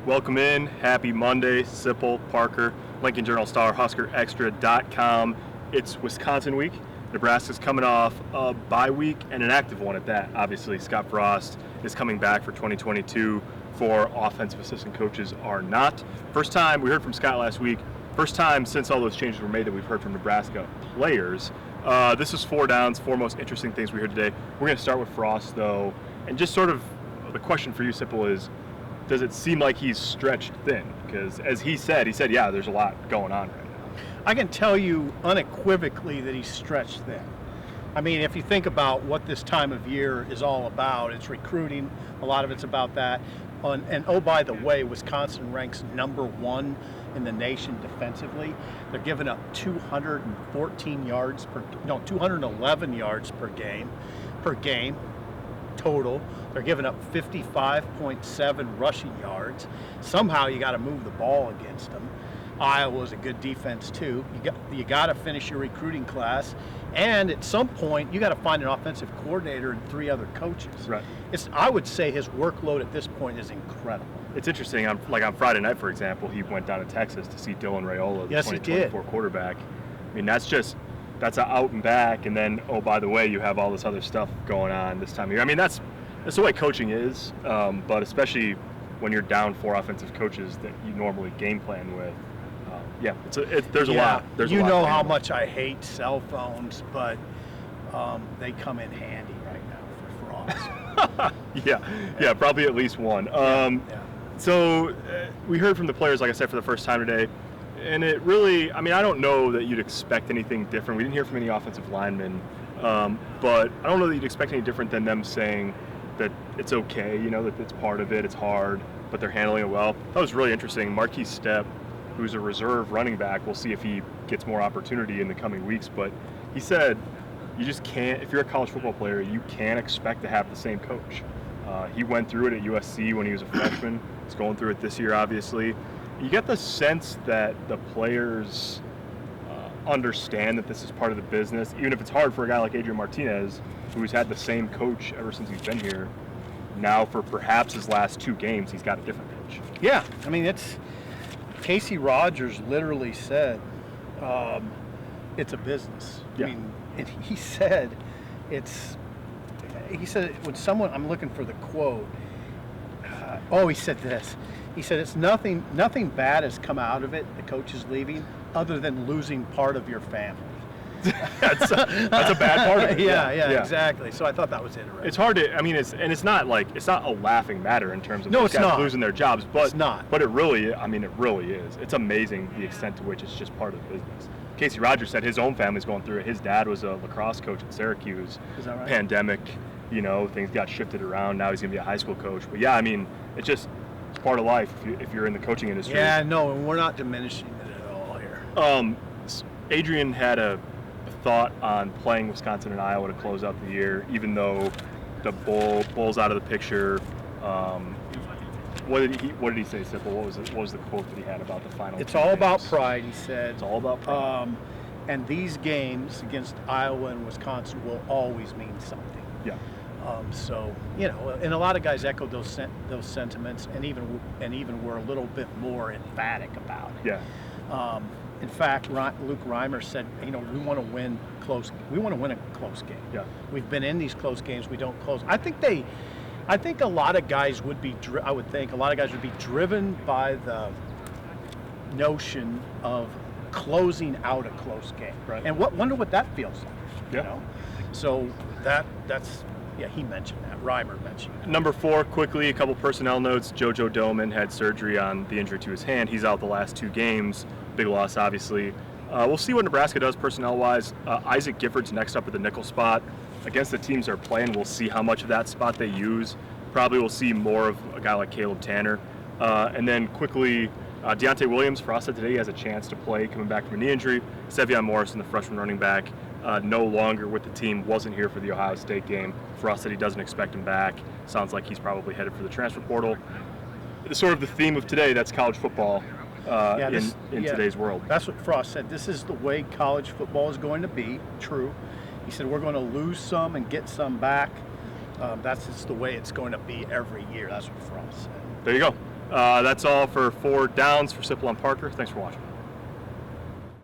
welcome in. Happy Monday. Sipple, Parker, Lincoln Journal-Star, HuskerExtra.com. It's Wisconsin week. Nebraska's coming off a bye week and an active one at that. Obviously, Scott Frost is coming back for 2022. For offensive assistant coaches are not. First time, we heard from Scott last week, first time since all those changes were made that we've heard from Nebraska players. This is 4 downs, 4 most interesting things we heard today. We're going to start with Frost, though, and just sort of the question for you, Sipple, is does it seem like he's stretched thin? Because as he said, yeah, there's a lot going on right now. I can tell you unequivocally that he's stretched thin. I mean, if you think about what this time of year is all about, it's recruiting. A lot of it's about that. And oh, by the way, Wisconsin ranks number 1 in the nation defensively. They're giving up 211 yards per game total. They're giving up 55.7 rushing yards. Somehow you got to move the ball against them. Iowa's a good defense too. You got to finish your recruiting class, and at some point you got to find an offensive coordinator and 3 other coaches. Right. I would say his workload at this point is incredible. It's interesting. On Friday night, for example, he went down to Texas to see Dylan Raiola, the Yes, 2024 quarterback. I mean, that's an out and back, and then, oh, by the way, you have all this other stuff going on this time of year. I mean, that's the way coaching is, but especially when you're down 4 offensive coaches that you normally game plan with. There's a lot. You know how much I hate cell phones, but they come in handy right now for Frost. Yeah, probably at least one. So we heard from the players, like I said, for the first time today, and it really, I mean, I don't know that you'd expect anything different. We didn't hear from any offensive linemen, but I don't know that you'd expect any different than them saying that it's okay, that it's part of it, it's hard, but they're handling it well. That was really interesting. Marquis Stepp, who's a reserve running back, we'll see if he gets more opportunity in the coming weeks, but he said you just can't, if you're a college football player, you can't expect to have the same coach. He went through it at USC when he was a freshman. He's going through it this year, obviously. You get the sense that the players understand that this is part of the business, even if it's hard for a guy like Adrian Martinez, who's had the same coach ever since he's been here. Now, for perhaps his last 2 games, he's got a different coach. Yeah, I mean, Casey Rogers literally said it's a business. Yeah. I mean, he said when someone, I'm looking for the quote. He said this. He said it's nothing bad has come out of it, the coach is leaving, other than losing part of your family. that's a bad part of it. Yeah, exactly. So I thought that was interesting. It's hard to, I mean, it's not a laughing matter in terms of no, these it's guys not. losing their jobs, but it's not. But it really is. It's amazing the extent to which it's just part of the business. Casey Rogers said his own family's going through it. His dad was a lacrosse coach at Syracuse. Is that right? Pandemic, things got shifted around. Now he's going to be a high school coach. But yeah, I mean, it's part of life if you're in the coaching industry. Yeah, no, and we're not diminishing it at all here. Adrian had a thought on playing Wisconsin and Iowa to close out the year, even though the Bull's out of the picture. What did he say, Sipple? What was the quote that he had about the final? It's all about pride, he said. It's all about pride. And these games against Iowa and Wisconsin will always mean something. Yeah. And a lot of guys echoed those sentiments, and even were a little bit more emphatic about it. Yeah. In fact, Luke Reimer said, we want to win close. We want to win a close game. Yeah. We've been in these close games. We don't close. I think a lot of guys would be. I would think a lot of guys would be driven by the notion of closing out a close game. Right. And wonder what that feels like. Yeah. So that's. Yeah, he mentioned that. Reimer mentioned that. Number 4, quickly, a couple personnel notes. JoJo Doman had surgery on the injury to his hand. He's out the last 2 games. Big loss, obviously. We'll see what Nebraska does personnel-wise. Isaac Gifford's next up at the nickel spot. Against the teams they're playing, we'll see how much of that spot they use. Probably we'll see more of a guy like Caleb Tanner. And then quickly, Deontay Williams, Frost said today he has a chance to play coming back from a knee injury. Sevion Morrison, the freshman running back, no longer with the team, wasn't here for the Ohio State game. Frost said he doesn't expect him back. Sounds like he's probably headed for the transfer portal. Sort of the theme of today, that's college football in today's world. That's what Frost said. This is the way college football is going to be. True. He said we're going to lose some and get some back. That's just the way it's going to be every year. That's what Frost said. There you go. That's all for 4 downs for Sipple and Parker. Thanks for watching.